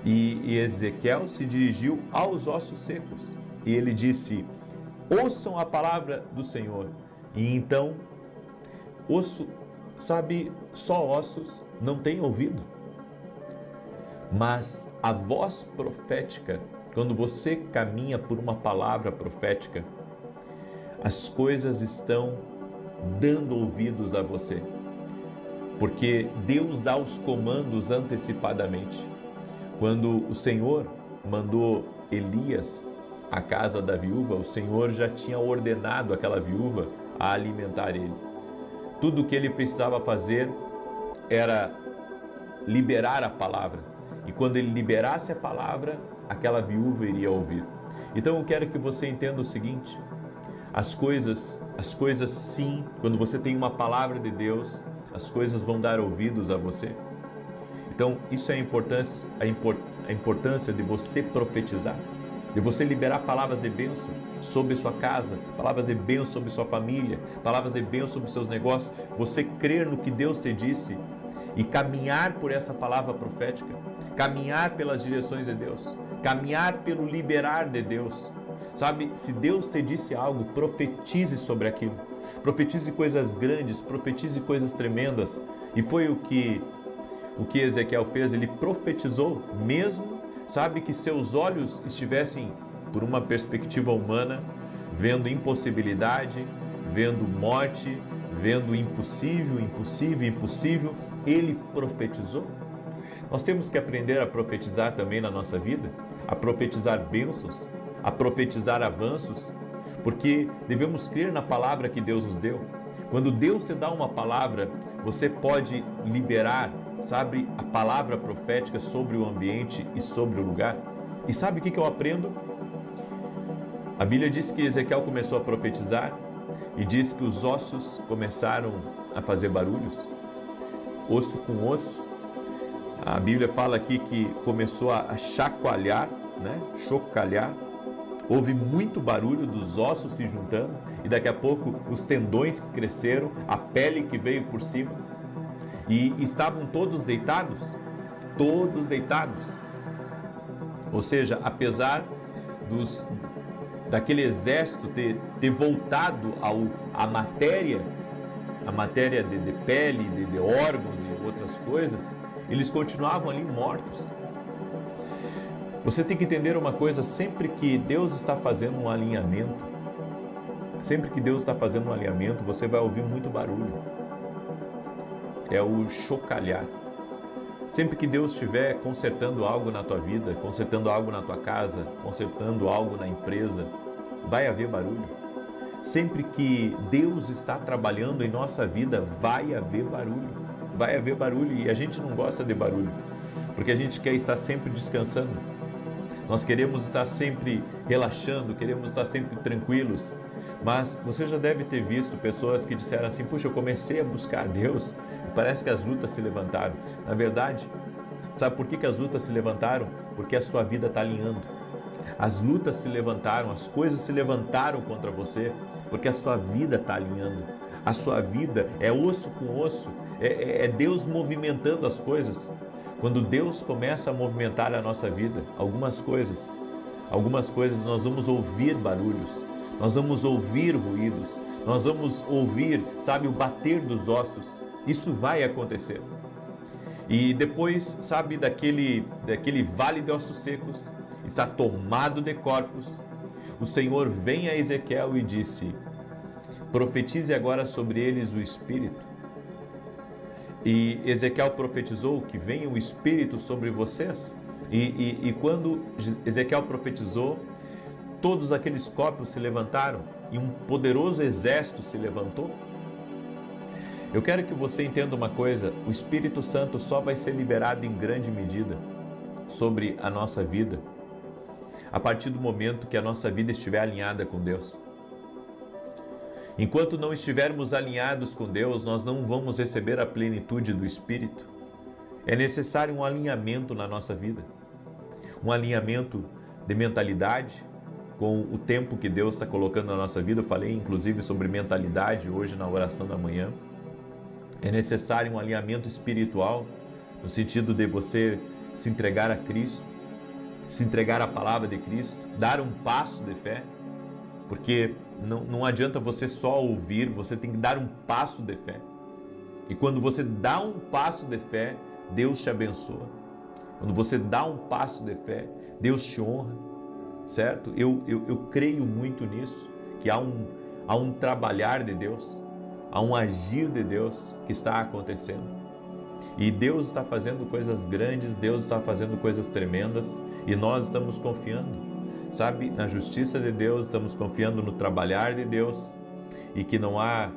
Speaker 1: E Ezequiel se dirigiu aos ossos secos. E ele disse: ouçam a palavra do Senhor. E então, só ossos não têm ouvido. Mas a voz profética, quando você caminha por uma palavra profética, as coisas estão dando ouvidos a você, porque Deus dá os comandos antecipadamente. Quando o Senhor mandou Elias à casa da viúva, o Senhor já tinha ordenado aquela viúva a alimentar ele. Tudo o que ele precisava fazer era liberar a palavra, e quando ele liberasse a palavra, aquela viúva iria ouvir. Então eu quero que você entenda o seguinte: as coisas sim, quando você tem uma palavra de Deus, as coisas vão dar ouvidos a você. Então isso é a importância de você profetizar, de você liberar palavras de bênção sobre sua casa, palavras de bênção sobre sua família, palavras de bênção sobre seus negócios, você crer no que Deus te disse e caminhar por essa palavra profética, caminhar pelas direções de Deus, caminhar pelo liberar de Deus. Sabe, se Deus te disse algo, profetize sobre aquilo. Profetize coisas grandes, profetize coisas tremendas. E foi o que Ezequiel fez, ele profetizou mesmo, sabe, que seus olhos estivessem, por uma perspectiva humana, vendo impossibilidade, vendo morte, vendo impossível, ele profetizou. Nós temos que aprender a profetizar também na nossa vida, a profetizar bênçãos, a profetizar avanços, porque devemos crer na palavra que Deus nos deu. Quando Deus te dá uma palavra, você pode liberar, sabe, a palavra profética sobre o ambiente e sobre o lugar. E sabe o que eu aprendo? A Bíblia diz que Ezequiel começou a profetizar e diz que os ossos começaram a fazer barulhos, osso com osso. A Bíblia fala aqui que começou a chacoalhar, chocalhar. Houve muito barulho dos ossos se juntando e daqui a pouco os tendões que cresceram, a pele que veio por cima, e estavam todos deitados, ou seja, apesar daquele exército ter voltado à matéria, de pele, de órgãos e outras coisas, eles continuavam ali mortos. Você tem que entender uma coisa: sempre que Deus está fazendo um alinhamento, você vai ouvir muito barulho. É o chocalhar. Sempre que Deus estiver consertando algo na tua vida, consertando algo na tua casa, consertando algo na empresa, vai haver barulho. Sempre que Deus está trabalhando em nossa vida, vai haver barulho. vai haver barulho e a gente não gosta de barulho, porque a gente quer estar sempre descansando. Nós queremos estar sempre relaxando, queremos estar sempre tranquilos. Mas você já deve ter visto pessoas que disseram assim: puxa, eu comecei a buscar a Deus e parece que as lutas se levantaram. Na verdade, sabe por que as lutas se levantaram? Porque a sua vida está alinhando. As lutas se levantaram, as coisas se levantaram contra você, porque a sua vida está alinhando. A sua vida é osso com osso, é Deus movimentando as coisas. Quando Deus começa a movimentar a nossa vida, algumas coisas nós vamos ouvir barulhos, nós vamos ouvir ruídos, nós vamos ouvir, sabe, o bater dos ossos. Isso vai acontecer. E depois, sabe, daquele vale de ossos secos, está tomado de corpos, o Senhor vem a Ezequiel e disse: profetize agora sobre eles o Espírito. E Ezequiel profetizou que venha o Espírito sobre vocês. E quando Ezequiel profetizou, todos aqueles corpos se levantaram e um poderoso exército se levantou. Eu quero que você entenda uma coisa: o Espírito Santo só vai ser liberado em grande medida sobre a nossa vida a partir do momento que a nossa vida estiver alinhada com Deus. Enquanto não estivermos alinhados com Deus, nós não vamos receber a plenitude do Espírito. É necessário um alinhamento na nossa vida, um alinhamento de mentalidade com o tempo que Deus está colocando na nossa vida. Eu falei inclusive sobre mentalidade hoje na oração da manhã. É necessário um alinhamento espiritual, no sentido de você se entregar a Cristo, se entregar à palavra de Cristo, dar um passo de fé, porque não adianta você só ouvir, você tem que dar um passo de fé. E quando você dá um passo de fé, Deus te abençoa. Quando você dá um passo de fé, Deus te honra, certo? Eu creio muito nisso, que há um trabalhar de Deus, há um agir de Deus que está acontecendo. E Deus está fazendo coisas grandes, Deus está fazendo coisas tremendas, e nós estamos confiando, sabe, na justiça de Deus, estamos confiando no trabalhar de Deus, e que não há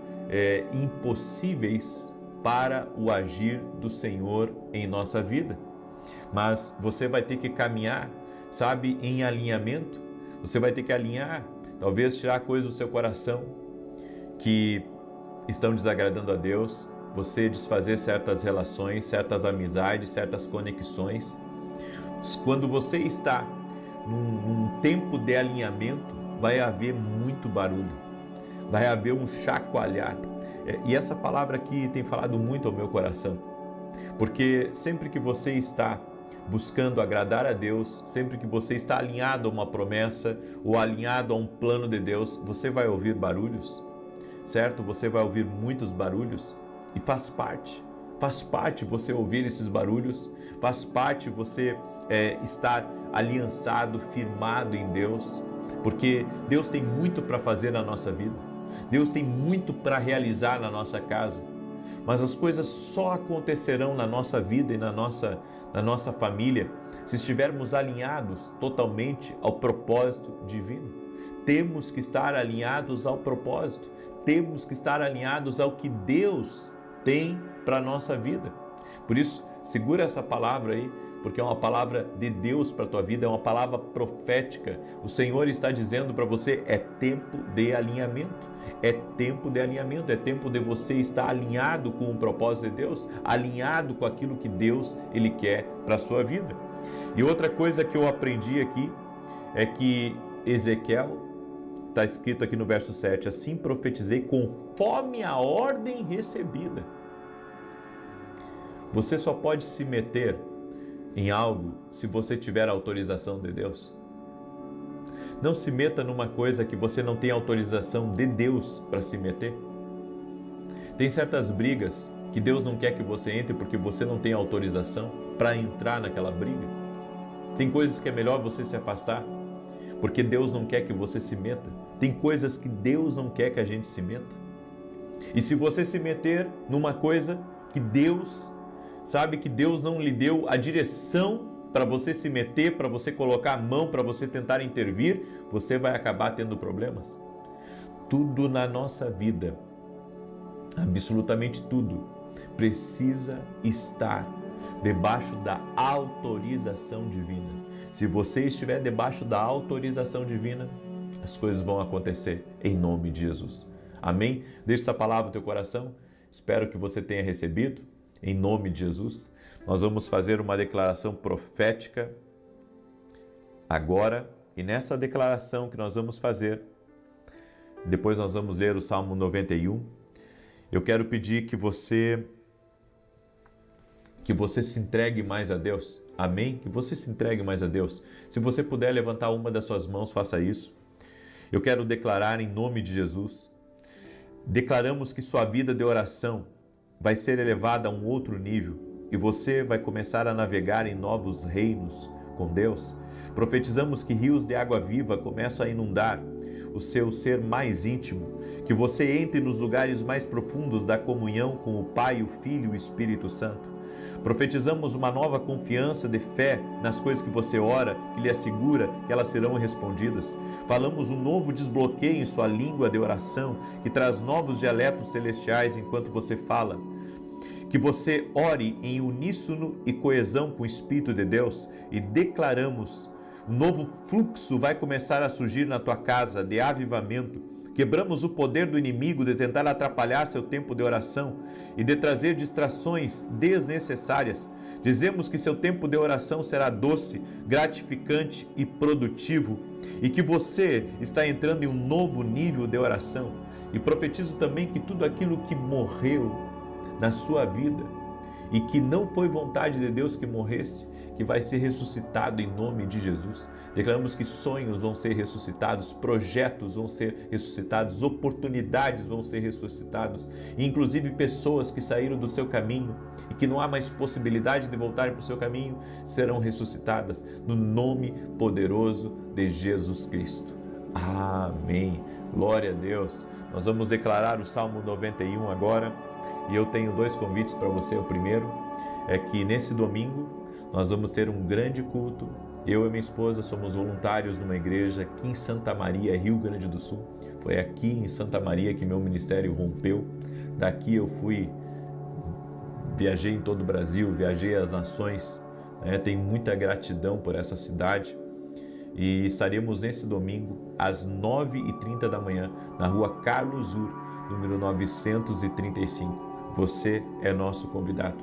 Speaker 1: impossíveis para o agir do Senhor em nossa vida. Mas você vai ter que caminhar, sabe, em alinhamento. Você vai ter que alinhar, talvez tirar coisas do seu coração que estão desagradando a Deus, você desfazer certas relações, certas amizades, certas conexões. Quando você está num tempo de alinhamento, vai haver muito barulho, vai haver um chacoalhar. E essa palavra aqui tem falado muito ao meu coração, porque sempre que você está buscando agradar a Deus, sempre que você está alinhado a uma promessa ou alinhado a um plano de Deus, você vai ouvir barulhos, certo? Você vai ouvir muitos barulhos, e faz parte você ouvir esses barulhos, faz parte você estar aliançado, firmado em Deus, porque Deus tem muito para fazer na nossa vida, Deus tem muito para realizar na nossa casa, mas as coisas só acontecerão na nossa vida e na nossa família se estivermos alinhados totalmente ao propósito divino. Temos que estar alinhados ao propósito, temos que estar alinhados ao que Deus tem para a nossa vida. Por isso, segura essa palavra aí, porque é uma palavra de Deus para a tua vida, é uma palavra profética. O Senhor está dizendo para você: é tempo de alinhamento, é tempo de alinhamento, é tempo de você estar alinhado com o propósito de Deus, alinhado com aquilo que Deus Ele quer para a sua vida. E outra coisa que eu aprendi aqui é que Ezequiel, está escrito aqui no verso 7, assim profetizei conforme a ordem recebida. Você só pode se meter em algo se você tiver a autorização de Deus. Não se meta numa coisa que você não tem autorização de Deus para se meter. Tem certas brigas que Deus não quer que você entre porque você não tem autorização para entrar naquela briga. Tem coisas que é melhor você se afastar, porque Deus não quer que você se meta. Tem coisas que Deus não quer que a gente se meta. E se você se meter numa coisa que Deus, sabe que Deus não lhe deu a direção para você se meter, para você colocar a mão, para você tentar intervir, você vai acabar tendo problemas. Tudo na nossa vida, absolutamente tudo, precisa estar debaixo da autorização divina. Se você estiver debaixo da autorização divina, as coisas vão acontecer em nome de Jesus. Amém? Deixa essa palavra no teu coração. Espero que você tenha recebido em nome de Jesus. Nós vamos fazer uma declaração profética agora, e nessa declaração que nós vamos fazer, depois nós vamos ler o Salmo 91. Eu quero pedir que você se entregue mais a Deus. Amém? Que você se entregue mais a Deus. Se você puder levantar uma das suas mãos, faça isso. Eu quero declarar em nome de Jesus. Declaramos que sua vida de oração vai ser elevada a um outro nível e você vai começar a navegar em novos reinos com Deus. Profetizamos que rios de água viva começam a inundar o seu ser mais íntimo, que você entre nos lugares mais profundos da comunhão com o Pai, o Filho e o Espírito Santo. Profetizamos uma nova confiança de fé nas coisas que você ora, que lhe assegura que elas serão respondidas. Falamos um novo desbloqueio em sua língua de oração, que traz novos dialetos celestiais enquanto você fala. Que você ore em uníssono e coesão com o Espírito de Deus, e declaramos um novo fluxo vai começar a surgir na tua casa de avivamento. Quebramos o poder do inimigo de tentar atrapalhar seu tempo de oração e de trazer distrações desnecessárias. Dizemos que seu tempo de oração será doce, gratificante e produtivo, e que você está entrando em um novo nível de oração. E profetizo também que tudo aquilo que morreu na sua vida e que não foi vontade de Deus que morresse, que vai ser ressuscitado em nome de Jesus. Declaramos que sonhos vão ser ressuscitados, projetos vão ser ressuscitados, oportunidades vão ser ressuscitados, e inclusive pessoas que saíram do seu caminho e que não há mais possibilidade de voltar para o seu caminho serão ressuscitadas no nome poderoso de Jesus Cristo. Amém. Glória a Deus. Nós vamos declarar o Salmo 91 agora, e eu tenho dois convites para você. O primeiro é que nesse domingo nós vamos ter um grande culto. Eu e minha esposa somos voluntários numa igreja aqui em Santa Maria, Rio Grande do Sul. Foi aqui em Santa Maria que meu ministério rompeu. Daqui eu viajei em todo o Brasil, viajei às nações. Tenho muita gratidão por essa cidade. E estaremos nesse domingo às 9h30 da manhã na rua Carlos Ur, número 935. Você é nosso convidado.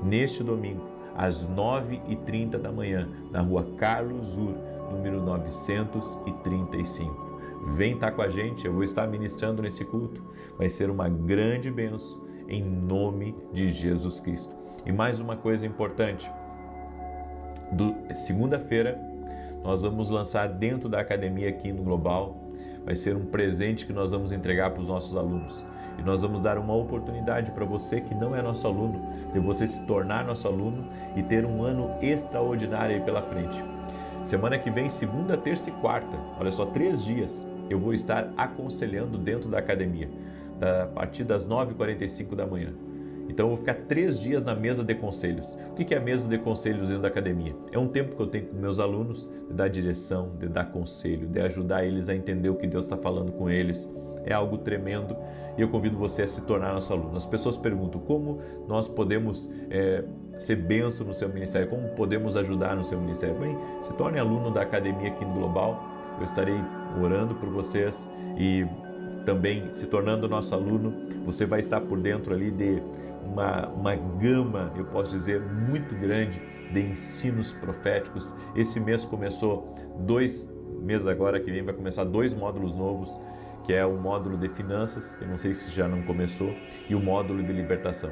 Speaker 1: Neste domingo, às 9h30 da manhã, na rua Carlos Ur, número 935. Vem estar com a gente, eu vou estar ministrando nesse culto. Vai ser uma grande bênção em nome de Jesus Cristo. E mais uma coisa importante, segunda-feira nós vamos lançar dentro da academia aqui no Global, vai ser um presente que nós vamos entregar para os nossos alunos. E nós vamos dar uma oportunidade para você que não é nosso aluno, de você se tornar nosso aluno e ter um ano extraordinário aí pela frente. Semana que vem, segunda, terça e quarta, olha só, 3 dias, eu vou estar aconselhando dentro da academia, a partir das 9h45 da manhã. Então eu vou ficar 3 dias na mesa de conselhos. O que é a mesa de conselhos dentro da academia? É um tempo que eu tenho com meus alunos de dar direção, de dar conselho, de ajudar eles a entender o que Deus está falando com eles. É algo tremendo e eu convido você a se tornar nosso aluno. As pessoas perguntam como nós podemos ser bênção no seu ministério, como podemos ajudar no seu ministério. Bem, se torne aluno da academia aqui no Global, eu estarei orando por vocês e também se tornando nosso aluno, você vai estar por dentro ali de uma gama, eu posso dizer, muito grande de ensinos proféticos. Esse mês começou 2 meses agora que vem, vai começar 2 módulos novos, que é o módulo de finanças, eu não sei se já não começou, e o módulo de libertação.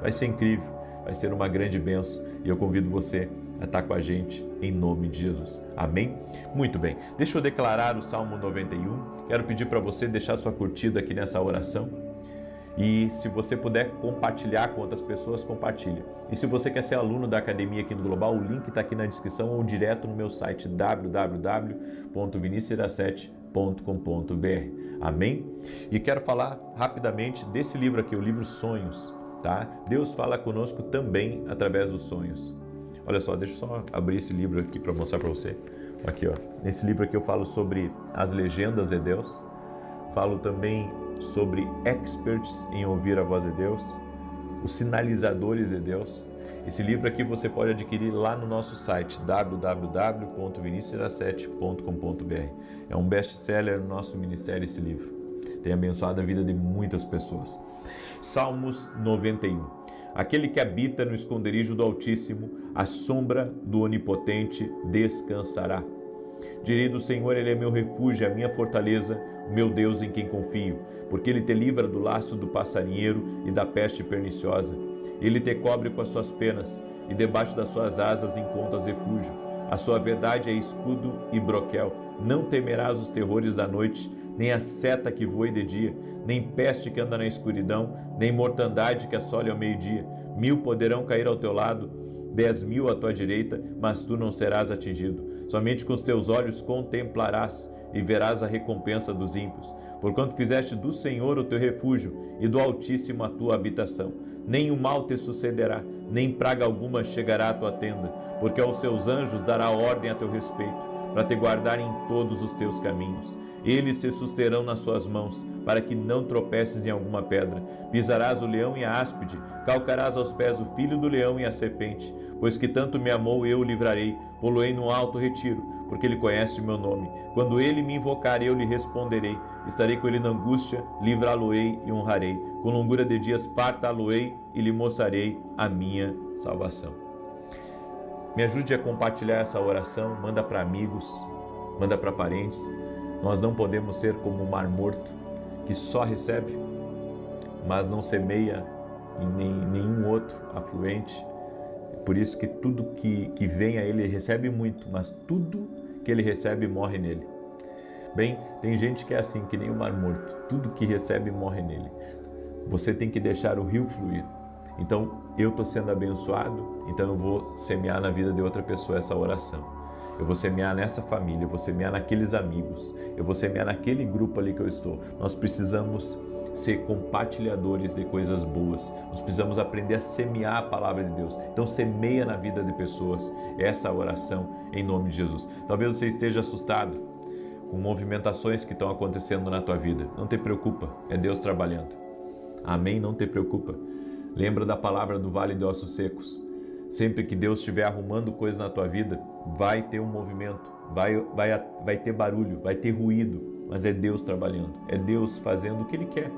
Speaker 1: Vai ser incrível, vai ser uma grande bênção e eu convido você a estar com a gente em nome de Jesus. Amém? Muito bem, deixa eu declarar o Salmo 91, quero pedir para você deixar sua curtida aqui nessa oração e se você puder compartilhar com outras pessoas, compartilha. E se você quer ser aluno da academia aqui no Global, o link está aqui na descrição ou direto no meu site www.vinicius17.com.br. Amém? E quero falar rapidamente desse livro aqui, o livro Sonhos, tá? Deus fala conosco também através dos sonhos. Olha só, deixa eu só abrir esse livro aqui para mostrar para você. Aqui, ó. Nesse livro aqui eu falo sobre as legendas de Deus. Falo também sobre experts em ouvir a voz de Deus. os sinalizadores de Deus. Esse livro aqui você pode adquirir lá no nosso site www.vinicius17.com.br. É um best-seller no nosso ministério esse livro. Tem abençoado a vida de muitas pessoas. Salmos 91. Aquele que habita no esconderijo do Altíssimo, à sombra do Onipotente descansará. Direi do Senhor, Ele é meu refúgio, a minha fortaleza, o meu Deus em quem confio, porque Ele te livra do laço do passarinheiro e da peste perniciosa. Ele te cobre com as suas penas, e debaixo das suas asas encontras refúgio. A sua verdade é escudo e broquel. Não temerás os terrores da noite, nem a seta que voe de dia, nem peste que anda na escuridão, nem mortandade que assole ao meio-dia. 1000 poderão cair ao teu lado, 10.000 à tua direita, mas tu não serás atingido. Somente com os teus olhos contemplarás e verás a recompensa dos ímpios. Porquanto fizeste do Senhor o teu refúgio e do Altíssimo a tua habitação. Nem o mal te sucederá, nem praga alguma chegará à tua tenda, porque aos seus anjos dará ordem a teu respeito, para te guardarem em todos os teus caminhos. Eles te susterão nas suas mãos, para que não tropeces em alguma pedra. Pisarás o leão e a áspide, calcarás aos pés o filho do leão e a serpente. Pois que tanto me amou, eu o livrarei, pô-lo-ei num alto retiro, porque ele conhece o meu nome. Quando ele me invocar, eu lhe responderei. Estarei com ele na angústia, livrá-lo-ei e honrarei. Com longura de dias fartá-lo-ei e lhe mostrarei a minha salvação. Me ajude a compartilhar essa oração, manda para amigos, manda para parentes. Nós não podemos ser como o mar morto, que só recebe, mas não semeia em nenhum outro afluente. Por isso que tudo que vem a ele recebe muito, mas tudo que ele recebe morre nele. Bem, tem gente que é assim, que nem o mar morto. Tudo que recebe morre nele. Você tem que deixar o rio fluir. Então, eu estou sendo abençoado, então eu vou semear na vida de outra pessoa essa oração. Eu vou semear nessa família, eu vou semear naqueles amigos, eu vou semear naquele grupo ali que eu estou. Nós precisamos ser compartilhadores de coisas boas. Nós precisamos aprender a semear a palavra de Deus. Então semeia na vida de pessoas essa oração em nome de Jesus. Talvez você esteja assustado com movimentações que estão acontecendo na tua vida. Não te preocupa, é Deus trabalhando. Amém? Não te preocupa. Lembra da palavra do Vale de Ossos Secos. Sempre que Deus estiver arrumando coisas na tua vida, vai ter um movimento, vai ter barulho, vai ter ruído, mas é Deus trabalhando, é Deus fazendo o que Ele quer,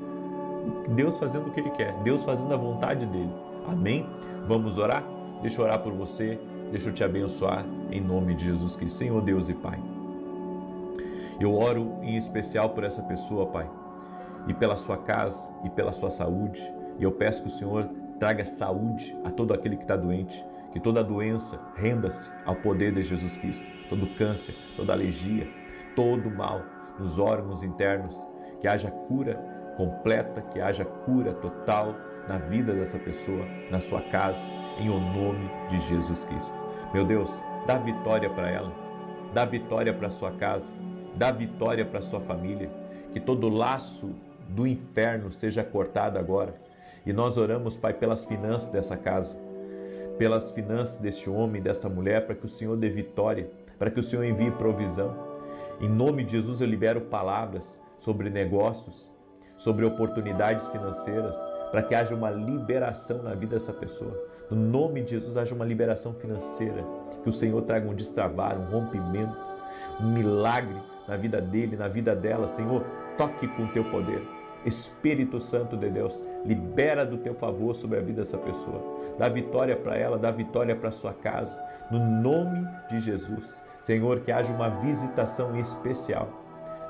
Speaker 1: Deus fazendo o que Ele quer, Deus fazendo a vontade dEle. Amém? Vamos orar? Deixa eu orar por você, deixa eu te abençoar em nome de Jesus Cristo. Senhor Deus e Pai, eu oro em especial por essa pessoa, Pai, e pela sua casa e pela sua saúde, e eu peço que o Senhor traga saúde a todo aquele que está doente, que toda doença renda-se ao poder de Jesus Cristo, todo câncer, toda alergia, todo mal nos órgãos internos, que haja cura completa, que haja cura total na vida dessa pessoa, na sua casa, em o nome de Jesus Cristo. Meu Deus, dá vitória para ela, dá vitória para sua casa, dá vitória para sua família, que todo laço do inferno seja cortado agora. E nós oramos, Pai, pelas finanças dessa casa, pelas finanças deste homem, desta mulher, para que o Senhor dê vitória, para que o Senhor envie provisão. Em nome de Jesus eu libero palavras sobre negócios, sobre oportunidades financeiras, para que haja uma liberação na vida dessa pessoa. No nome de Jesus haja uma liberação financeira, que o Senhor traga um destravar, um rompimento, um milagre na vida dele, na vida dela. Senhor, toque com o teu poder. Espírito Santo de Deus, libera do teu favor sobre a vida dessa pessoa. Dá vitória para ela, dá vitória para sua casa. No nome de Jesus, Senhor, que haja uma visitação especial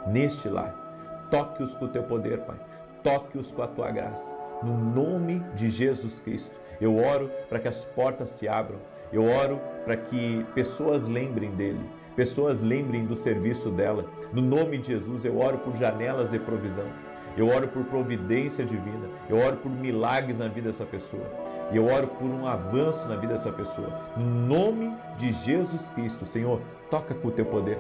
Speaker 1: neste lar. Toque-os com o teu poder, Pai. Toque-os com a tua graça. No nome de Jesus Cristo, eu oro para que as portas se abram. Eu oro para que pessoas lembrem dele, pessoas lembrem do serviço dela. No nome de Jesus, eu oro por janelas de provisão. Eu oro por providência divina, eu oro por milagres na vida dessa pessoa, e eu oro por um avanço na vida dessa pessoa. No nome de Jesus Cristo, Senhor, toca com o teu poder.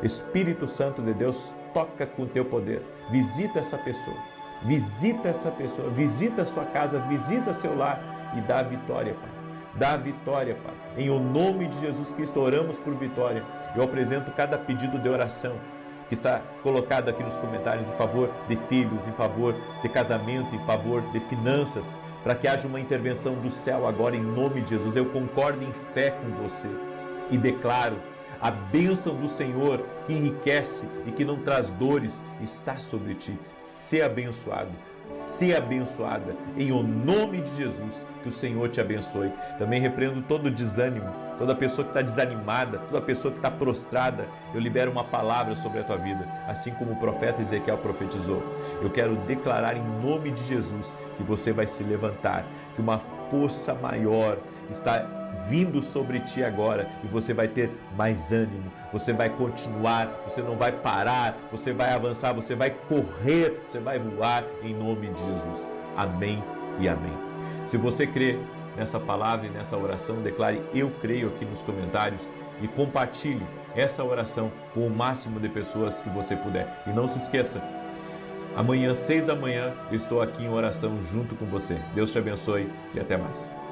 Speaker 1: Espírito Santo de Deus, toca com o teu poder. Visita essa pessoa, visita a sua casa, visita seu lar e dá vitória, Pai. Dá vitória, Pai. Em o nome de Jesus Cristo, oramos por vitória. Eu apresento cada pedido de oração que está colocado aqui nos comentários em favor de filhos, em favor de casamento, em favor de finanças, para que haja uma intervenção do céu agora em nome de Jesus. Eu concordo em fé com você e declaro: a bênção do Senhor que enriquece e que não traz dores está sobre ti. Sê abençoado, sê abençoada em o nome de Jesus. Que o Senhor te abençoe. Também repreendo todo desânimo, toda pessoa que está desanimada, toda pessoa que está prostrada. Eu libero uma palavra sobre a tua vida, assim como o profeta Ezequiel profetizou. Eu quero declarar em nome de Jesus que você vai se levantar, que uma força maior está vindo sobre ti agora e você vai ter mais ânimo, você vai continuar, você não vai parar, você vai avançar, você vai correr, você vai voar em nome de Jesus. Amém e amém. Se você crê nessa palavra e nessa oração, declare eu creio aqui nos comentários e compartilhe essa oração com o máximo de pessoas que você puder. E não se esqueça, amanhã, 6 da manhã, eu estou aqui em oração junto com você. Deus te abençoe e até mais.